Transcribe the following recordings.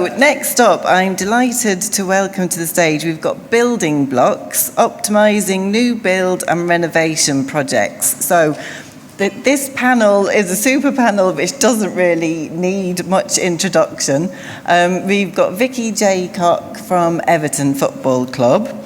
Next up, I'm delighted to welcome to the stage, we've got Building Blocks, Optimising New Build and Renovation Projects. So this panel is a super panel which doesn't really need much introduction. We've got Vicky Jaycock from Everton Football Club.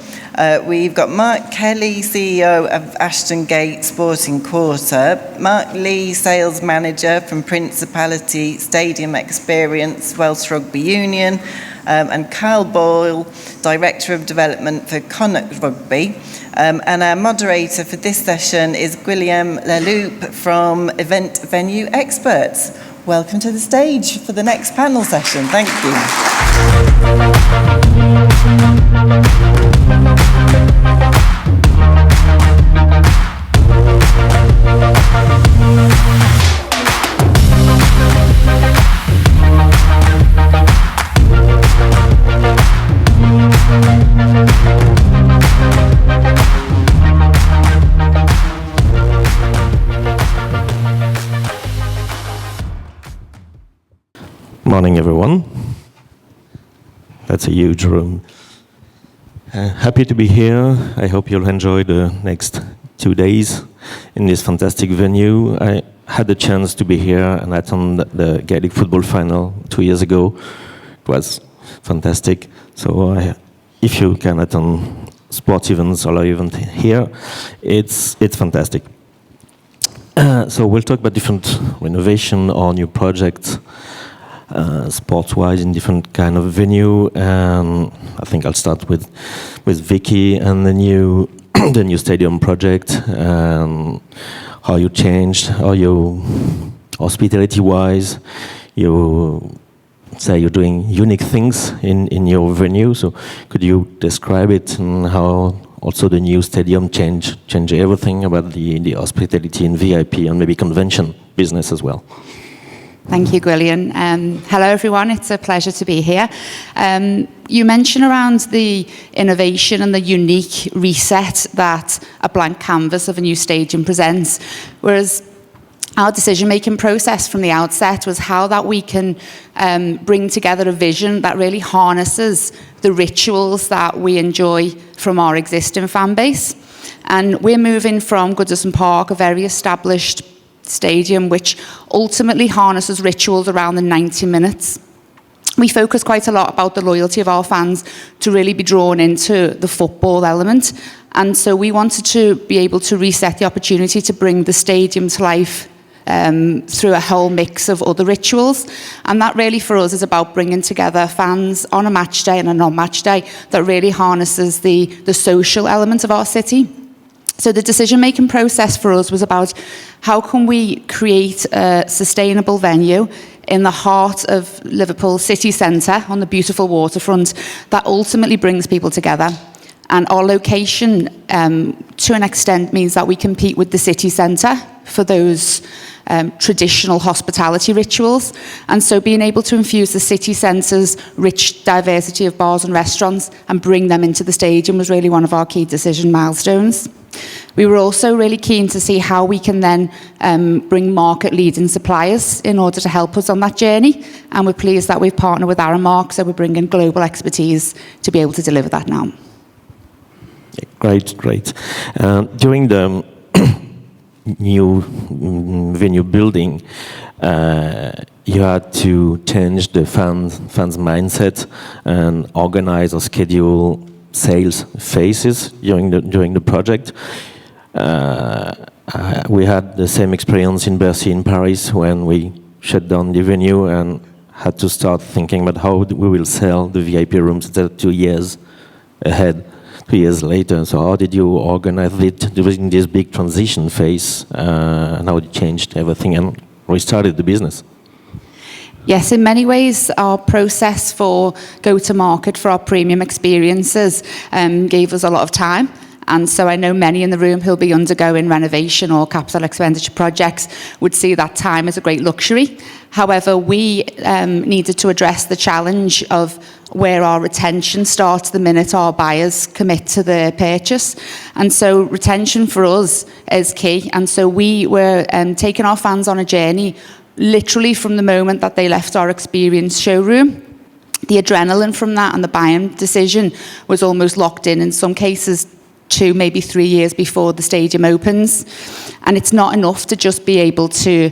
We've got Marc Kelly, CEO of Ashton Gate Sporting Quarter, Mark Lee, Sales Manager from Principality, Stadium Experience, Welsh Rugby Union, and Karl Boyle, Director of Development for Connacht Rugby. And our moderator for this session is Guillaume Lairloup from Event Venue Experts. Welcome to the stage for the next panel session. Thank you. Morning, everyone. That's a huge room. Happy to be here. I hope you'll enjoy the next 2 days in this fantastic venue. I had the chance to be here and attend the Gaelic football final 2 years ago. It was fantastic. So if you can attend sports events or event here, it's fantastic. So we'll talk about different renovation or new projects. Sports-wise in different kind of venue, and I think I'll start with Vicky and the new the new stadium project, and how you changed, how you hospitality-wise, you say you're doing unique things in your venue. So could you describe it and how also the new stadium change everything about the hospitality and VIP and maybe convention business as well? Thank you, Guillaume. Hello, everyone. It's a pleasure to be here. You mentioned around the innovation and the unique reset that a blank canvas of a new stadium presents, whereas our decision-making process from the outset was how that we can bring together a vision that really harnesses the rituals that we enjoy from our existing fan base. And we're moving from Goodison Park, a very established stadium which ultimately harnesses rituals around the 90 minutes. We focus quite a lot about the loyalty of our fans to really be drawn into the football element, and so we wanted to be able to reset the opportunity to bring the stadium to life through a whole mix of other rituals. And that really for us is about bringing together fans on a match day and a non-match day that really harnesses the social element of our city. So the decision-making process for us was about how can we create a sustainable venue in the heart of Liverpool city centre on the beautiful waterfront that ultimately brings people together. And our location, to an extent, means that we compete with the city centre for those traditional hospitality rituals. And so being able to infuse the city centre's rich diversity of bars and restaurants and bring them into the stadium was really one of our key decision milestones. We were also really keen to see how we can then bring market-leading suppliers in order to help us on that journey. And we're pleased that we've partnered with Marc, so we're bringing global expertise to be able to deliver that now. Great. During the new venue building, you had to change the fans' mindset and organize or schedule sales phases during the project. We had the same experience in Bercy in Paris when we shut down the venue and had to start thinking about how we will sell the VIP rooms 2 years ahead. 2 years later. So how did you organize it during this big transition phase, and how it changed everything and restarted the business? Yes, in many ways, our process for go-to-market for our premium experiences gave us a lot of time. And so I know many in the room who'll be undergoing renovation or capital expenditure projects would see that time as a great luxury. However, we needed to address the challenge of where our retention starts the minute our buyers commit to the purchase. And so retention for us is key. And so we were taking our fans on a journey literally from the moment that they left our experience showroom the adrenaline from that and the buying decision was almost locked in some cases 2, maybe 3 years before the stadium opens. And it's not enough to just be able to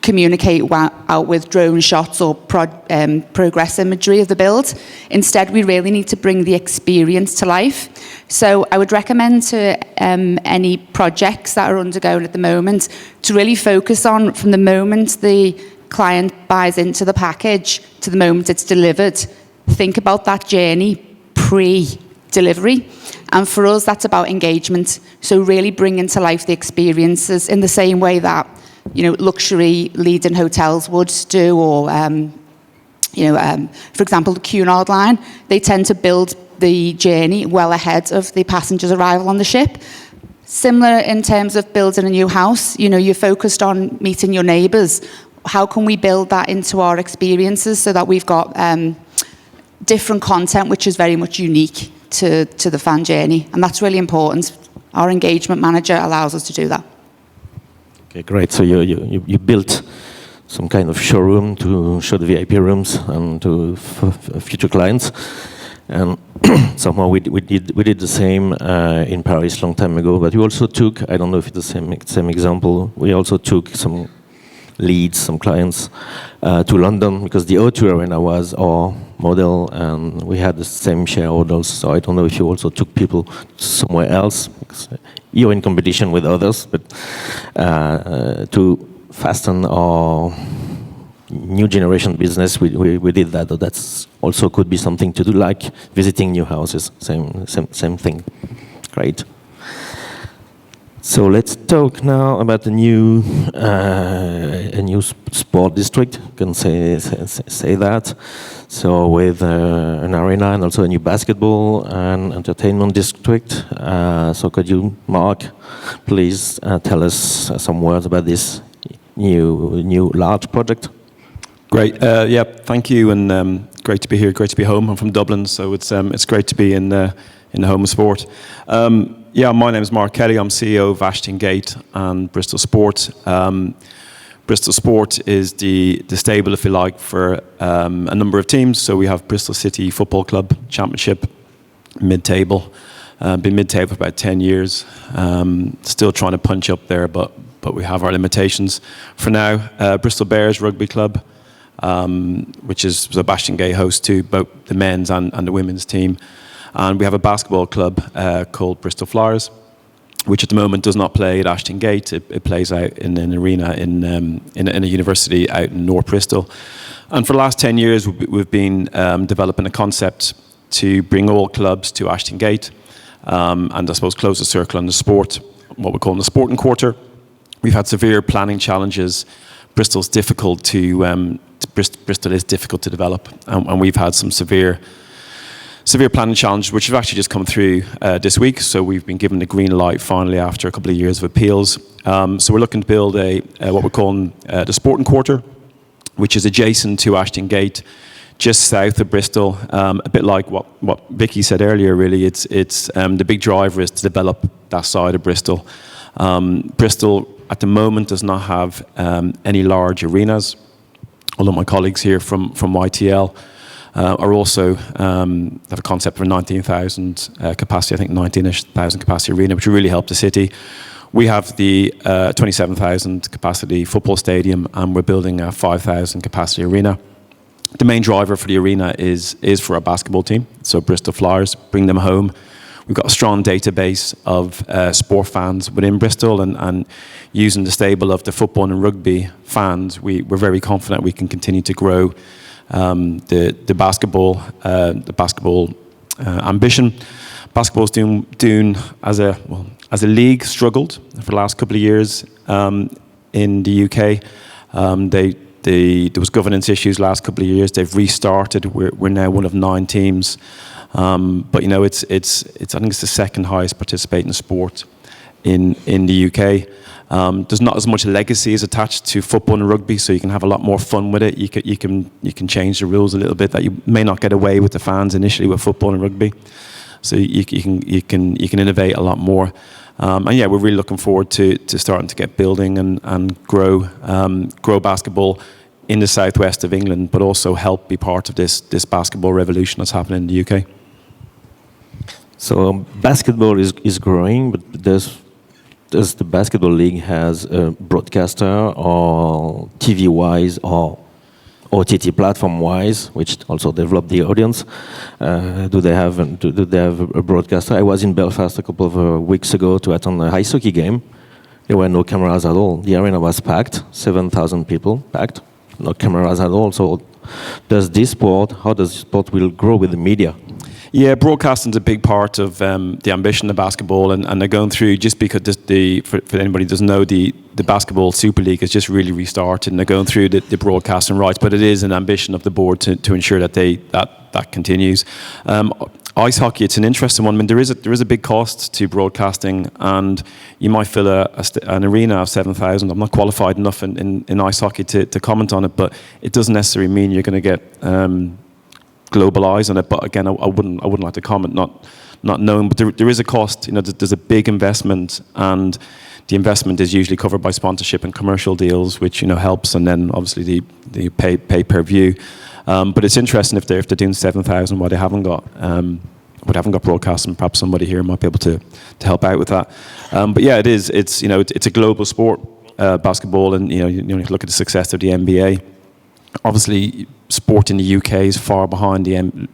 communicate out with drone shots or progress imagery of the build. Instead, we really need to bring the experience to life. So I would recommend to any projects that are undergoing at the moment to really focus on, from the moment the client buys into the package to the moment it's delivered, think about that journey pre-delivery. And for us, that's about engagement. So really bringing to life the experiences in the same way that, luxury leading hotels would do, or, for example, the Cunard line, they tend to build the journey well ahead of the passenger's arrival on the ship. Similar in terms of building a new house, you're focused on meeting your neighbours. How can we build that into our experiences so that we've got different content which is very much unique to the fan journey? And that's really important. Our engagement manager allows us to do that. Okay, great. So you built some kind of showroom to show the VIP rooms and to future clients, and somehow we did the same in Paris long time ago. But we also took, I don't know if it's the same example, we also took some leads, some clients to London, because the O2 Arena was our model and we had the same shareholders. So I don't know if you also took people somewhere else, because you're in competition with others, but to fasten our new generation business, we did that. That's also could be something to do, like visiting new houses, same thing. Great. So let's talk now about the new sport district. You can say that. So with an arena and also a new basketball and entertainment district. So could you, Marc, please tell us some words about this new large project? Great. Yeah, thank you, and great to be here. Great to be home. I'm from Dublin, so it's great to be in the home of sport. Yeah, my name is Marc Kelly. I'm CEO of Ashton Gate and Bristol Sport. Bristol Sport is the stable, if you like, for a number of teams. So we have Bristol City Football Club Championship, mid-table. Been mid-table for about 10 years. Still trying to punch up there, but we have our limitations. For now, Bristol Bears Rugby Club, which is the Ashton Gate host to both the men's and the women's team. And we have a basketball club called Bristol Flyers, which at the moment does not play at Ashton Gate. It plays out in an arena in a university out in North Bristol. And for the last 10 years, we've been developing a concept to bring all clubs to Ashton Gate, and I suppose close the circle on the sport, what we're calling the sporting quarter. We've had severe planning challenges. Bristol is difficult to develop, and we've had some severe planning challenges, which have actually just come through this week. So we've been given the green light finally after a couple of years of appeals. So we're looking to build what we're calling the Sporting Quarter, which is adjacent to Ashton Gate, just south of Bristol. A bit like what Vicky said earlier, really. It's the big driver is to develop that side of Bristol. Bristol at the moment does not have any large arenas, although my colleagues here from YTL are also have a concept for 19,000 capacity, I think 19,000 capacity arena, which will really help the city. We have the 27,000 capacity football stadium, and we're building a 5,000 capacity arena. The main driver for the arena is for our basketball team, so Bristol Flyers, bring them home. We've got a strong database of sport fans within Bristol, and using the stable of the football and rugby fans, we're very confident we can continue to grow the basketball ambition. Basketball's doing as a league struggled for the last couple of years in the UK. There was governance issues last couple of years. They've restarted. We're now one of 9 teams. But I think it's the second highest participating sport in the UK. There's not as much legacy as attached to football and rugby, so you can have a lot more fun with it. You can change the rules a little bit that you may not get away with the fans initially with football and rugby. So you can innovate a lot more. And yeah, we're really looking forward to starting to get building and grow basketball in the southwest of England, but also help be part of this basketball revolution that's happening in the UK. So basketball is growing, but does the basketball league has a broadcaster or TV-wise or OTT platform-wise, which also develop the audience? Do they have a broadcaster? I was in Belfast a couple of weeks ago to attend a ice hockey game. There were no cameras at all. The arena was packed, 7,000 people packed, no cameras at all. So how does this sport will grow with the media? Yeah, broadcasting's a big part of the ambition of basketball, and they're going through, just because for anybody who doesn't know, the Basketball Super League has just really restarted, and they're going through the broadcasting rights, but it is an ambition of the board to ensure that that continues. Ice hockey, it's an interesting one. I mean, there is a big cost to broadcasting, and you might fill an arena of 7,000. I'm not qualified enough in ice hockey to comment on it, but it doesn't necessarily mean you're going to get global eyes on it. But again, I wouldn't like to comment, not knowing. But there is a cost. There's a big investment, and the investment is usually covered by sponsorship and commercial deals, which helps, and then obviously the pay per view. But it's interesting if they're doing 7,000, why they haven't got broadcasting. Perhaps somebody here might be able to help out with that. But yeah, it's a global sport, basketball, and you look at the success of the NBA. Obviously, sport in the UK is far behind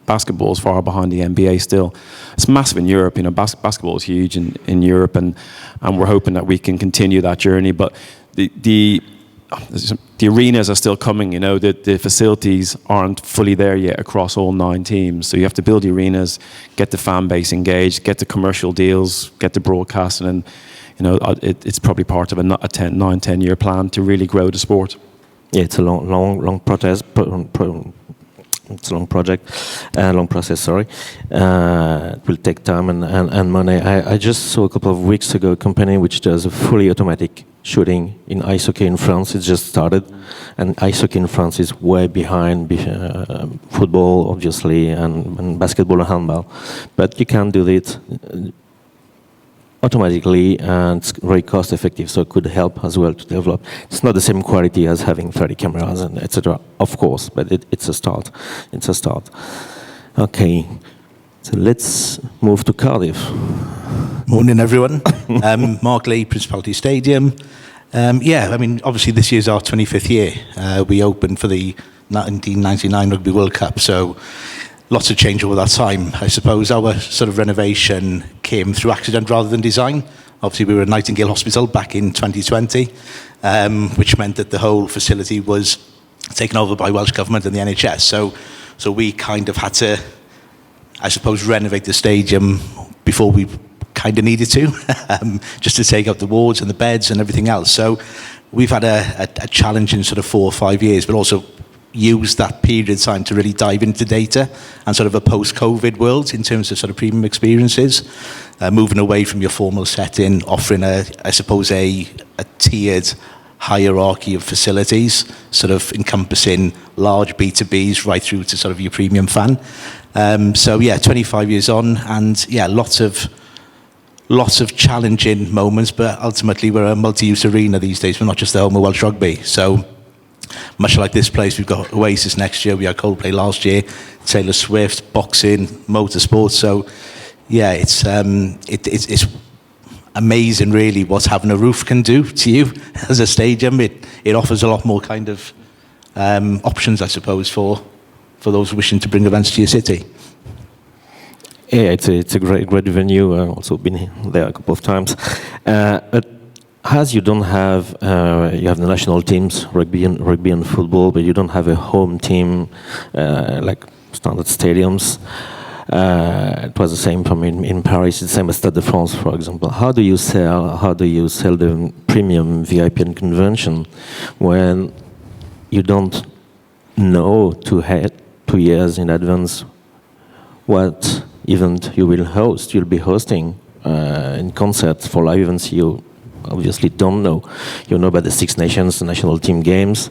basketball is far behind the NBA still. It's massive in Europe. Basketball is huge in Europe, and we're hoping that we can continue that journey. But the arenas are still coming. The facilities aren't fully there yet across all 9 teams. So you have to build the arenas, get the fan base engaged, get the commercial deals, get the broadcasting, and it's probably part of a 9-10 year plan to really grow the sport. Yeah, it's a long process. It's a long project, long process. Sorry, it will take time and money. I just saw a couple of weeks ago a company which does a fully automatic shooting in ice hockey in France. It just started, and ice hockey in France is way behind football, obviously, and basketball and handball. But you can do it automatically, and it's very cost effective, so it could help as well to develop. It's not the same quality as having 30 cameras and etc. Of course, but it's a start. It's a start. Okay, so let's move to Cardiff. Morning, everyone. Marc, Principality Stadium. Obviously this year's our 25th year. We opened for the 1999 Rugby World Cup, so lots of change over that time. I suppose our sort of renovation came through accident rather than design. Obviously, we were at Nightingale Hospital back in 2020, which meant that the whole facility was taken over by Welsh Government and the NHS. So we kind of had to, I suppose, renovate the stadium before we kind of needed to, just to take out the wards and the beds and everything else. So we've had a challenging sort of 4 or 5 years, but also use that period of time to really dive into data and sort of a post-COVID world in terms of sort of premium experiences, moving away from your formal setting, offering a tiered hierarchy of facilities, sort of encompassing large B2Bs right through to sort of your premium fan. 25 years on, and lots of challenging moments, but ultimately we're a multi-use arena these days. We're not just the home of Welsh Rugby. So much like this place, we've got Oasis next year, we had Coldplay last year, Taylor Swift, boxing, motorsport. So it's amazing really what having a roof can do to you as a stadium. It offers a lot more kind of options, I suppose, for those wishing to bring events to your city. Yeah, it's a great venue. I've also been there a couple of times. But as you don't have, you have the national teams, rugby and football, but you don't have a home team like standard stadiums. It was the same for me in Paris. It's the same as Stade de France, for example. How do you sell the premium VIP and convention when you don't know 2 years in advance what event you will host? You'll be hosting in concerts for live events. You obviously don't know. You know about the Six Nations, the national team games,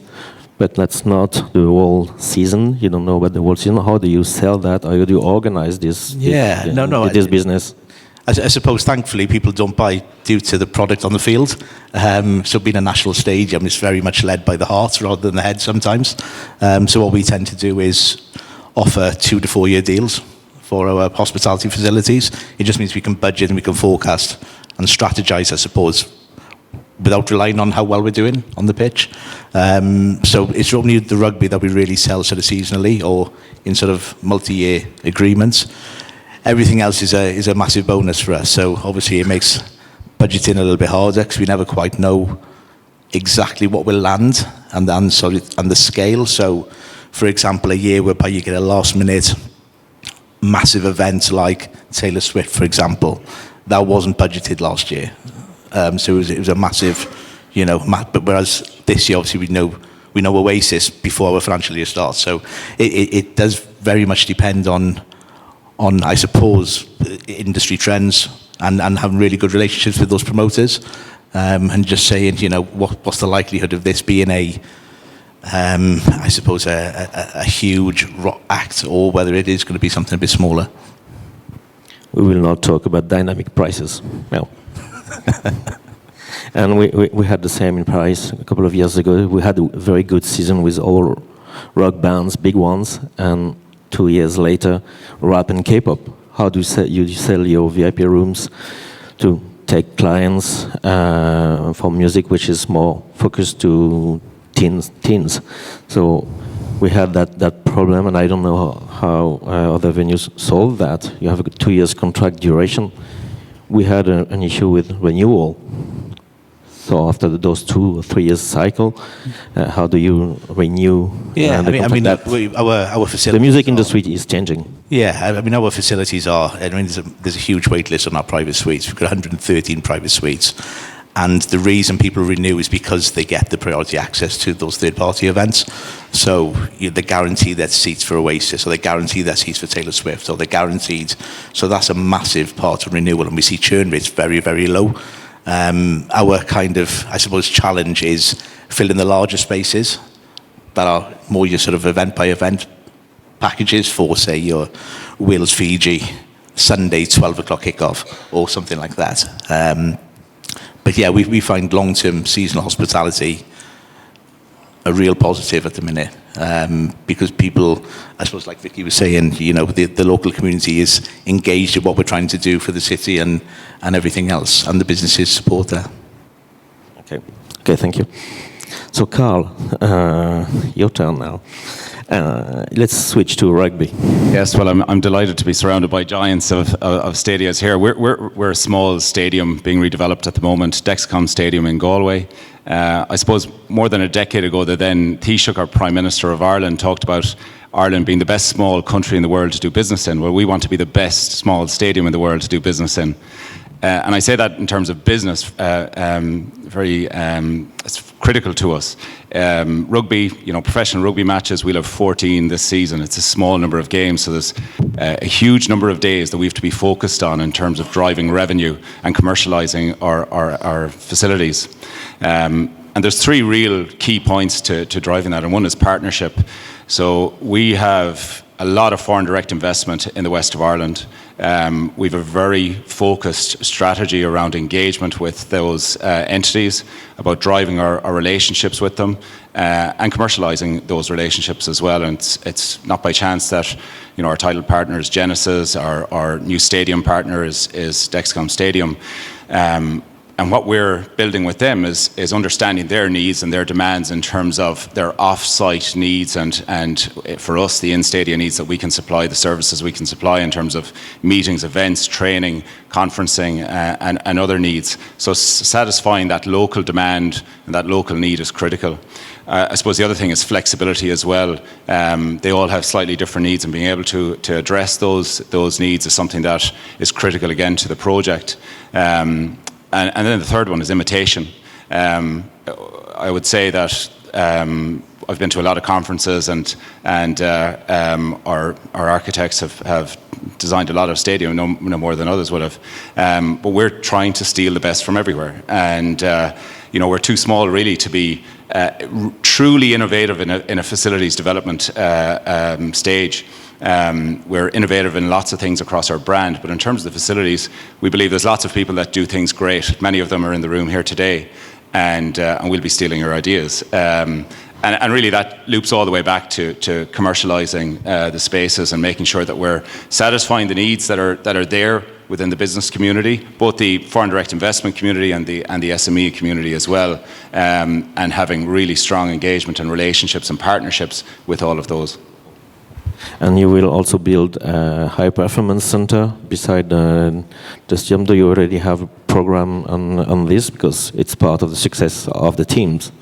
but that's not the whole season. You don't know about the whole season. How do you sell that? How do you organize this? This business? I suppose, thankfully, people don't buy due to the product on the field. So being a national stadium is very much led by the heart rather than the head sometimes. So what we tend to do is offer 2 to 4 year deals for our hospitality facilities. It just means we can budget and we can forecast and strategize, I suppose, without relying on how well we're doing on the pitch. So it's only the rugby that we really sell sort of seasonally or in sort of multi-year agreements. Everything else is a massive bonus for us. So obviously it makes budgeting a little bit harder because we never quite know exactly what will land and the scale. So, for example, a year whereby you get a last-minute massive event like Taylor Swift, for example, that wasn't budgeted last year. So it was a massive, but whereas this year, obviously, we know Oasis before our financial year starts. So it does very much depend on I suppose, industry trends and having really good relationships with those promoters, and just saying, what's the likelihood of this being I suppose, a huge rock act, or whether it is going to be something a bit smaller. We will not talk about dynamic prices. No. And we had the same in Paris a couple of years ago. We had a very good season with all rock bands, big ones, and 2 years later, rap and K-pop. How do you sell your VIP rooms to take clients for music which is more focused to teens? So we had that problem, and I don't know how other venues solve that. You have a 2 years contract duration. We had an issue with renewal. So after those 2 or 3 years cycle, how do you renew? Yeah, our facilities. The music industry is changing. Yeah, our facilities are. There's a huge wait list on our private suites. We've got 113 private suites, and the reason people renew is because they get the priority access to those third-party events. So they're guaranteed their seats for Oasis, or they're guaranteed their seats for Taylor Swift, or they're guaranteed. So that's a massive part of renewal, and we see churn rates very, very low. Our kind of, I suppose, challenge is filling the larger spaces that are more your sort of event-by-event packages for, say, your Wales Fiji Sunday 12 o'clock kickoff or something like that. But yeah, we find long-term seasonal hospitality a real positive at the minute, because people, I suppose, like Vicky was saying, the local community is engaged in what we're trying to do for the city and everything else, and the businesses support that. Okay, thank you. So, Karl, your turn now. Let's switch to rugby. Yes, well, I'm delighted to be surrounded by giants of stadiums here. We're a small stadium being redeveloped at the moment, Dexcom Stadium in Galway. I suppose more than a decade ago, the then Taoiseach, our Prime Minister of Ireland, talked about Ireland being the best small country in the world to do business in. Well, we want to be the best small stadium in the world to do business in. And I say that in terms of business, it's critical to us. Rugby, professional rugby matches, we'll have 14 this season. It's a small number of games, so there's a huge number of days that we have to be focused on in terms of driving revenue and commercialising our facilities. And there's 3 real key points to driving that, and one is partnership. So we have a lot of foreign direct investment in the west of Ireland. We have a very focused strategy around engagement with those entities, about driving our relationships with them and commercialising those relationships as well. And it's not by chance that our title partner is Genesis, our new stadium partner is Dexcom Stadium. And what we're building with them is understanding their needs and their demands in terms of their off-site needs and for us, the in-stadia needs that we can supply, the services we can supply in terms of meetings, events, training, conferencing, and other needs. So satisfying that local demand and that local need is critical. I suppose the other thing is flexibility as well. They all have slightly different needs, and being able to address those needs is something that is critical again to the project. And then the third one is imitation. I would say that I've been to a lot of conferences, and our architects have designed a lot of stadium, no more than others would have. But we're trying to steal the best from everywhere, and we're too small really to be truly innovative in a facilities development stage. We're innovative in lots of things across our brand, but in terms of the facilities, we believe there's lots of people that do things great. Many of them are in the room here today, and we'll be stealing your ideas. And really that loops all the way back to commercialising the spaces and making sure that we're satisfying the needs that are there within the business community, both the foreign direct investment community and the SME community as well, and having really strong engagement and relationships and partnerships with all of those. And you will also build a high performance center beside the stadium. Do you already have a program on this? Because it's part of the success of the teams.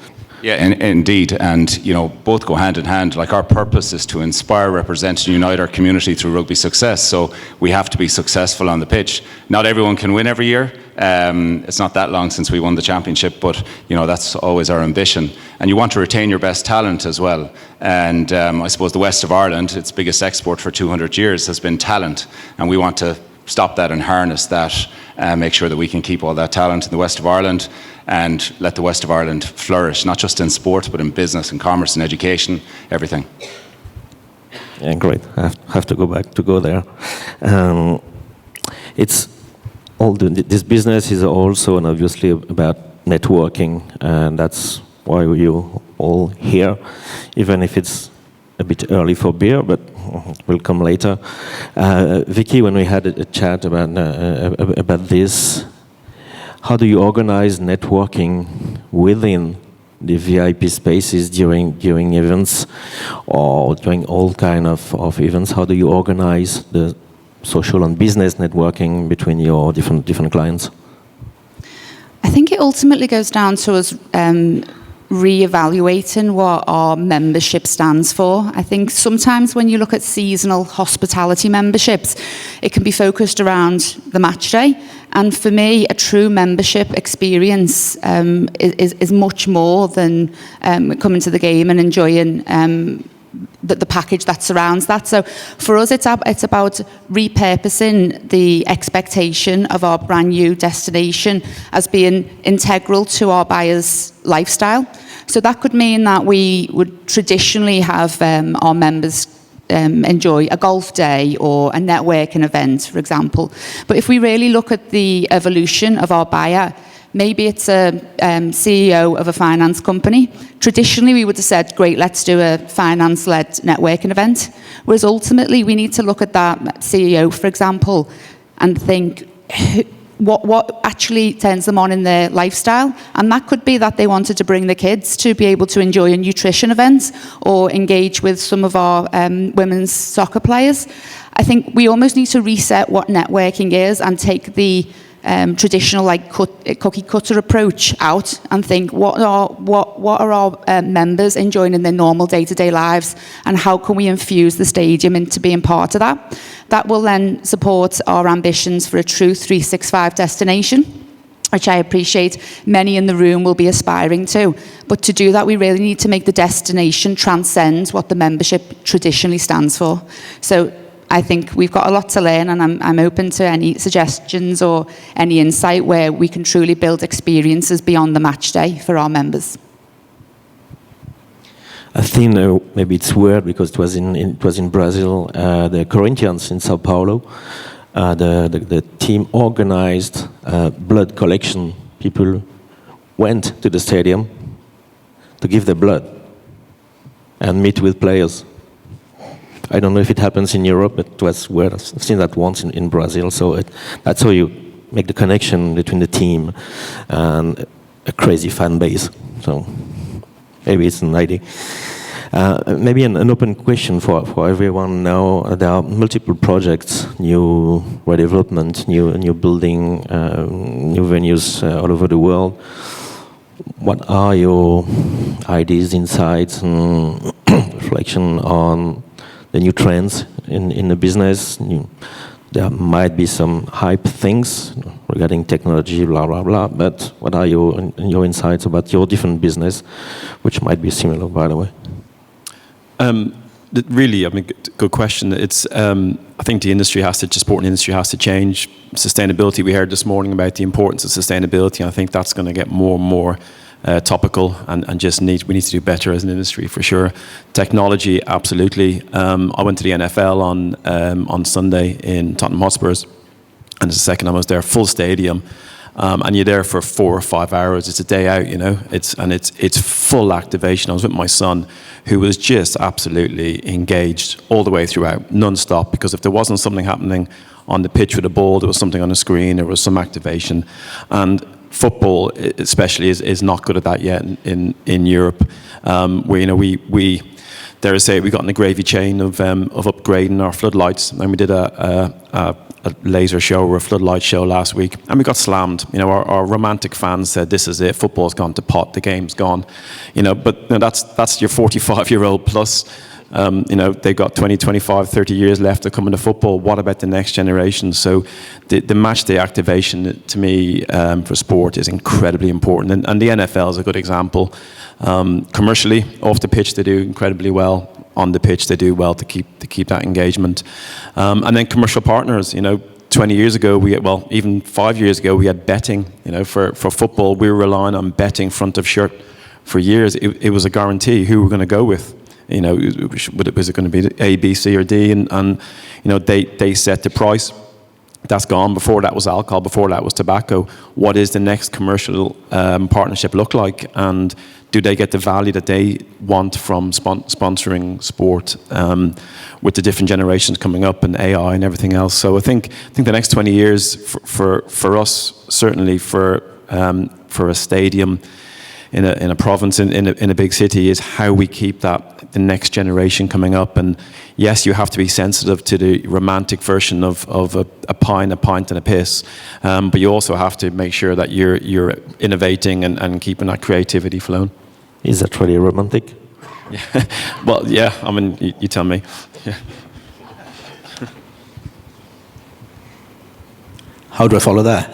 Yeah, indeed, and both go hand in hand. Like, our purpose is to inspire, represent, and unite our community through rugby success. So we have to be successful on the pitch. Not everyone can win every year. It's not that long since we won the championship, but that's always our ambition. And you want to retain your best talent as well. And I suppose the West of Ireland, its biggest export for 200 years, has been talent, and we want to stop that and harness that, make sure that we can keep all that talent in the West of Ireland and let the West of Ireland flourish, not just in sport, but in business and commerce and education, everything. Yeah, great. I have to go there. It's all this business is also and obviously about networking, and that's why you all here, even if it's a bit early for beer, but we'll come later. Vicky, when we had a chat about this, how do you organize networking within the VIP spaces during events or during all kind of events? How do you organize the social and business networking between your different clients? I think it ultimately goes down to us re-evaluating what our membership stands for. I think sometimes when you look at seasonal hospitality memberships, it can be focused around the match day. And for me, a true membership experience is much more than coming to the game and enjoying the package that surrounds that. So for us, it's about repurposing the expectation of our brand new destination as being integral to our buyers' lifestyle. So that could mean that we would traditionally have our members enjoy a golf day or a networking event, for example. But if we really look at the evolution of our buyer, maybe it's a CEO of a finance company. Traditionally, we would have said, great, let's do a finance-led networking event. Whereas ultimately, we need to look at that CEO, for example, and think, what actually turns them on in their lifestyle? And that could be that they wanted to bring the kids to be able to enjoy a nutrition event or engage with some of our women's soccer players. I think we almost need to reset what networking is and take the traditional cookie cutter approach out and think what are our members enjoying in their normal day-to-day lives, and how can we infuse the stadium into being part of that. That will then support our ambitions for a true 365 destination, which I appreciate many in the room will be aspiring to. But to do that, we really need to make the destination transcend what the membership traditionally stands for. So I think we've got a lot to learn, and I'm open to any suggestions or any insight where we can truly build experiences beyond the match day for our members. I think maybe it's weird because it was in Brazil, the Corinthians in Sao Paulo. The team organized blood collection. People went to the stadium to give their blood and meet with players. I don't know if it happens in Europe, but it was weird. I've seen that once in Brazil. So that's how you make the connection between the team and a crazy fan base. So maybe it's an idea. Maybe an open question for everyone now. There are multiple projects, new redevelopment, new building, new venues all over the world. What are your ideas, insights, and reflection on the new trends in the business? There might be some hype things regarding technology, blah, blah, blah, but what are your insights about your different business, which might be similar, by the way? Really, I mean, good question. It's, I think the sporting industry has to change. Sustainability, we heard this morning about the importance of sustainability. I think that's going to get more and more topical, and just we need to do better as an industry for sure. Technology, absolutely. I went to the NFL on Sunday in Tottenham Hotspurs, and the second I was there, full stadium. And you're there for 4 or 5 hours. It's a day out, It's full activation. I was with my son, who was just absolutely engaged all the way throughout, non-stop. Because if there wasn't something happening on the pitch with the ball, there was something on the screen, there was some activation. And football, especially, is not good at that yet in Europe. Where we dare I say, we got in the gravy chain of upgrading our floodlights, and we did a laser show or a floodlight show last week, and we got slammed. Our romantic fans said, "This is it. Football's gone to pot. The game's gone." But that's your 45-year-old plus. They've got 20, 25, 30 years left to come into football. What about the next generation? So the match day activation, to me, for sport is incredibly important. And the NFL is a good example. Commercially, off the pitch, they do incredibly well. On the pitch, they do well to keep that engagement. And then commercial partners, 20 years ago, even 5 years ago, we had betting. For football, we were relying on betting front of shirt for years. It was a guarantee who we're going to go with. Was it going to be A, B, C, or D? And they set the price. That's gone. Before that was alcohol. Before that was tobacco. What is the next commercial partnership look like? And do they get the value that they want from sponsoring sport with the different generations coming up and AI and everything else? So I think the next 20 years for us, certainly for a stadium in a province in a big city, is how we keep the next generation coming up. And yes, you have to be sensitive to the romantic version of a pint, and a piss, but you also have to make sure that you're innovating and keeping that creativity flowing. Is that really romantic? Yeah. Well, yeah. I mean, you tell me. Yeah. How do I follow that?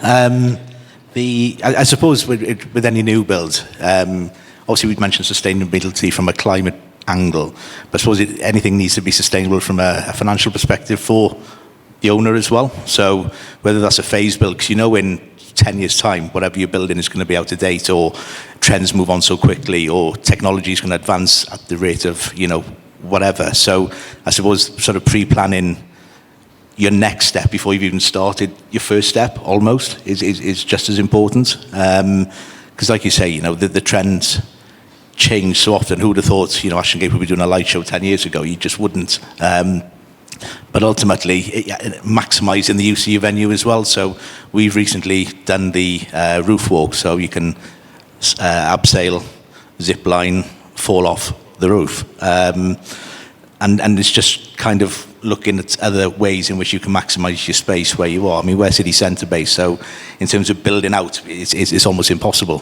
I suppose with any new build, obviously we've mentioned sustainability from a climate angle, but I suppose anything needs to be sustainable from a financial perspective for the owner as well. So whether that's a phase build, because in 10 years' time, whatever you're building is going to be out of date, or trends move on so quickly, or technology is going to advance at the rate of, whatever. So I suppose sort of pre-planning your next step before you've even started your first step almost is just as important. Because like you say, the trends change so often. Who would have thought, Ashton Gate would be doing a light show 10 years ago? You just wouldn't. But ultimately, maximising the use of your venue as well. So we've recently done the roof walk, so you can abseil, zip line, fall off the roof. And it's just kind of looking at other ways in which you can maximise your space where you are. I mean, we're city centre based, so in terms of building out, it's almost impossible.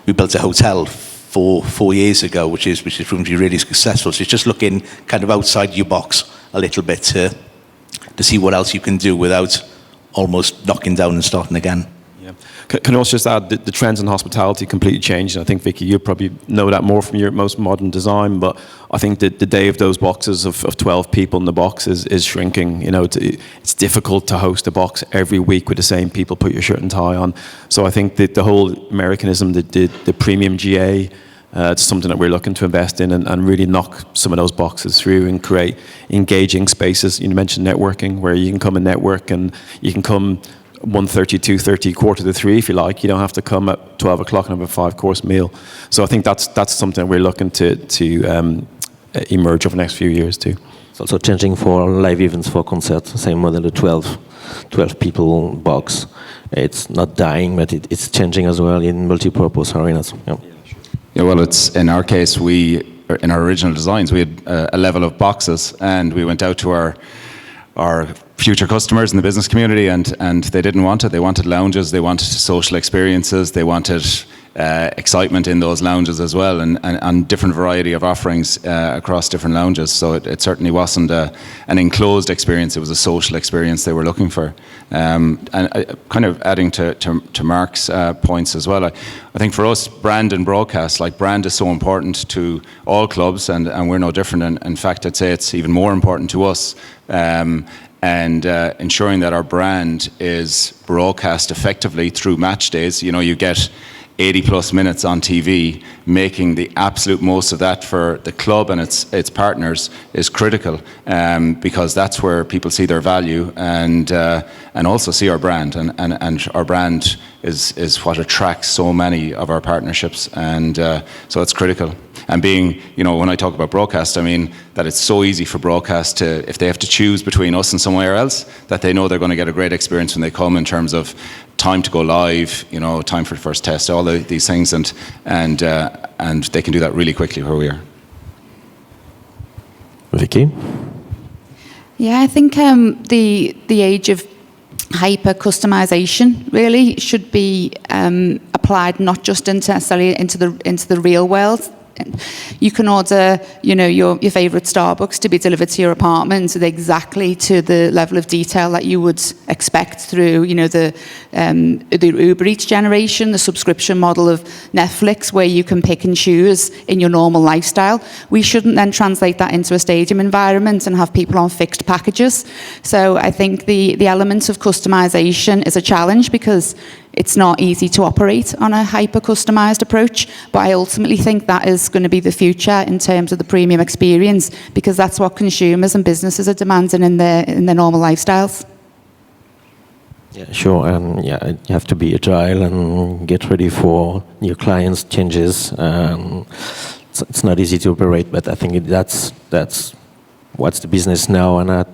We built a hotel 4 years ago, which is proven to be really successful. So it's just looking kind of outside your box a little bit to see what else you can do without almost knocking down and starting again. Yeah. Can I also just add the trends in hospitality completely changed? And I think, Vicky, you probably know that more from your most modern design, but I think that the day of those boxes of 12 people in the box is shrinking. It's difficult to host a box every week with the same people, put your shirt and tie on. So I think that the whole Americanism, the premium GA, it's something that we're looking to invest in and really knock some of those boxes through and create engaging spaces. You mentioned networking, where you can come and network, and you can come 1:30, 2:30, 2:45 if you like. You don't have to come at 12 o'clock and have a 5-course meal. So I think that's something we're looking to emerge over the next few years too. It's also changing for live events, for concerts, same model, the 12 people box. It's not dying, but it's changing as well in multi-purpose arenas. Yeah. Yeah, well, it's in our case, in our original designs, we had a level of boxes, and we went out to our future customers in the business community, and they didn't want it. They wanted lounges, they wanted social experiences, they wanted excitement in those lounges as well, and different variety of offerings across different lounges. So it certainly wasn't an enclosed experience, it was a social experience they were looking for. And kind of adding to Marc's points as well, I think for us, brand and broadcast, brand is so important to all clubs, and we're no different. And in fact, I'd say it's even more important to us. And ensuring that our brand is broadcast effectively through match days. You get 80 plus minutes on TV, making the absolute most of that for the club and its partners is critical, because that's where people see their value and also see our brand, and our brand is what attracts so many of our partnerships, and so it's critical. And being, when I talk about broadcast, I mean that it's so easy for broadcast to, if they have to choose between us and somewhere else, that they know they're going to get a great experience when they come, in terms of time to go live, time for the first test, all these things, and they can do that really quickly where we are. Vicky? Yeah, I think the age of hyper customization really should be applied not just necessarily into the real world. You can order, your favourite Starbucks to be delivered to your apartment exactly to the level of detail that you would expect through, the Uber Eats generation, the subscription model of Netflix, where you can pick and choose in your normal lifestyle. We shouldn't then translate that into a stadium environment and have people on fixed packages. So I think the element of customization is a challenge, because it's not easy to operate on a hyper-customized approach, but I ultimately think that is going to be the future in terms of the premium experience, because that's what consumers and businesses are demanding in their normal lifestyles. Yeah, sure, and you have to be agile and get ready for new clients' changes. It's not easy to operate, but I think that's what's the business now, and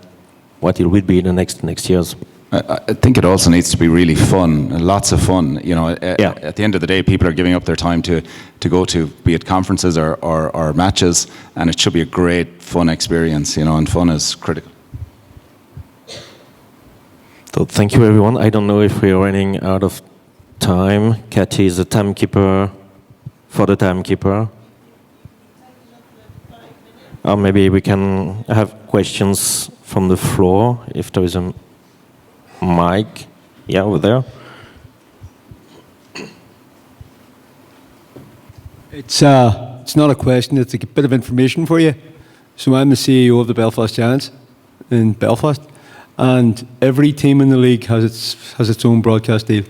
what it will be in the next years. I think it also needs to be really fun, lots of fun. At the end of the day, people are giving up their time to go to, be it conferences or matches, and it should be a great, fun experience, and fun is critical. So thank you, everyone. I don't know if we're running out of time. Katie is the timekeeper for the timekeeper. Or maybe we can have questions from the floor, if there is a mic. Yeah, over there. It's not a question, it's a bit of information for you. So I'm the CEO of the Belfast Giants in Belfast, and every team in the league has its own broadcast deal,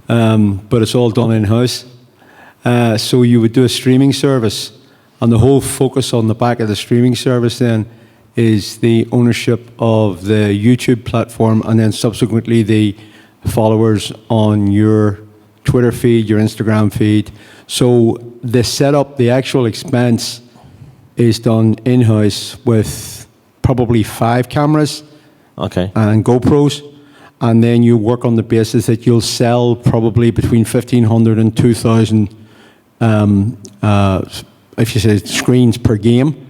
but it's all done in-house. So you would do a streaming service, and the whole focus on the back of the streaming service then is the ownership of the YouTube platform, and then subsequently the followers on your Twitter feed, your Instagram feed. So the setup, the actual expense is done in-house with probably 5 cameras and GoPros, and then you work on the basis that you'll sell probably between 1,500 and 2,000 if you say screens per game.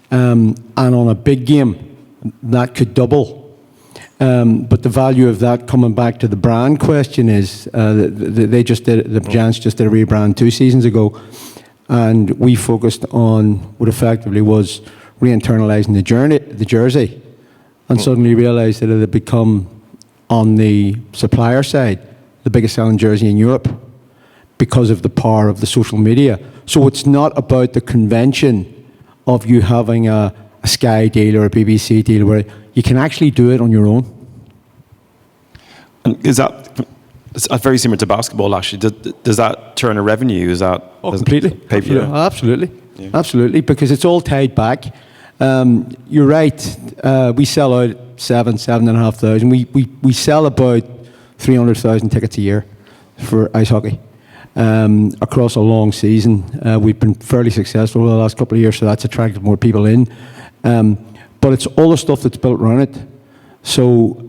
And on a big game, that could double. But the value of that, coming back to the brand question, is the Giants just did a rebrand 2 seasons ago, and we focused on what effectively was re-internalizing the jersey, and suddenly realized that it had become, on the supplier side, the biggest selling jersey in Europe because of the power of the social media. So it's not about the convention of you having a Sky deal or a BBC deal, where you can actually do it on your own. And is that very similar to basketball, actually? Does that turn a revenue? Is that completely? Absolutely. Yeah. Absolutely, because it's all tied back. You're right. We sell out 7,500. We sell about 300,000 tickets a year for ice hockey. Across a long season. We've been fairly successful over the last couple of years, so that's attracted more people in. But it's all the stuff that's built around it. So,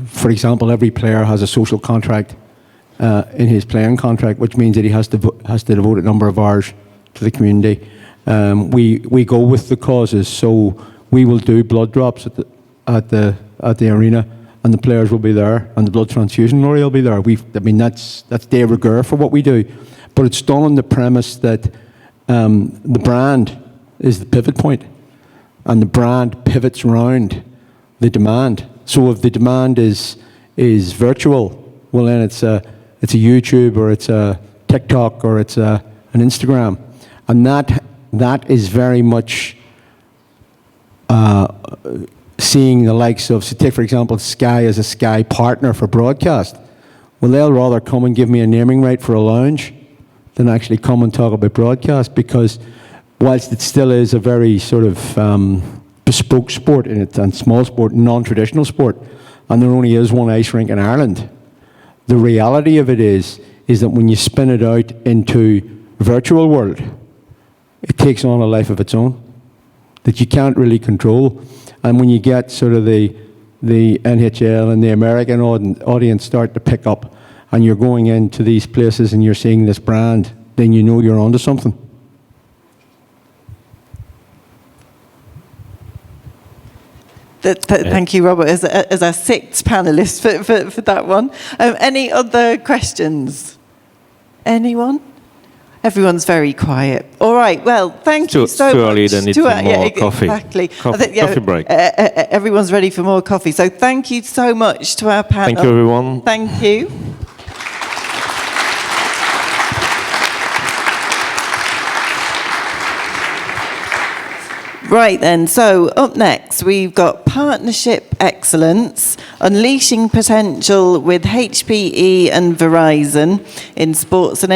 for example, every player has a social contract in his playing contract, which means that he has to devote a number of hours to the community. We go with the causes, so we will do blood drops at the arena, and the players will be there, and the blood transfusion lorry will be there. That's de rigueur for what we do, but it's done on the premise that the brand is the pivot point, and the brand pivots around the demand. So if the demand is virtual, well then it's a YouTube, or it's a TikTok, or it's an Instagram, and that is very much seeing the likes of, so take for example Sky as a Sky partner for broadcast. well, they'll rather come and give me a naming right for a lounge than actually come and talk about broadcast, because whilst it still is a very sort of bespoke sport and small sport, non-traditional sport, and there only is one ice rink in Ireland, the reality of it is that when you spin it out into virtual world, it takes on a life of its own that you can't really control. And when you get sort of the NHL and the American audience start to pick up, and you're going into these places and you're seeing this brand, then you know you're onto something. Thank you, Robert, as our sixth panellist for that one. Any other questions? Anyone? Everyone's very quiet. All right, well, thank you so much. Too early, they need some more coffee. Exactly. Coffee break. Everyone's ready for more coffee. So thank you so much to our panel. Thank you, everyone. Thank you. Right then, so up next we've got Partnership Excellence, Unleashing Potential with HPE and Verizon in Sports and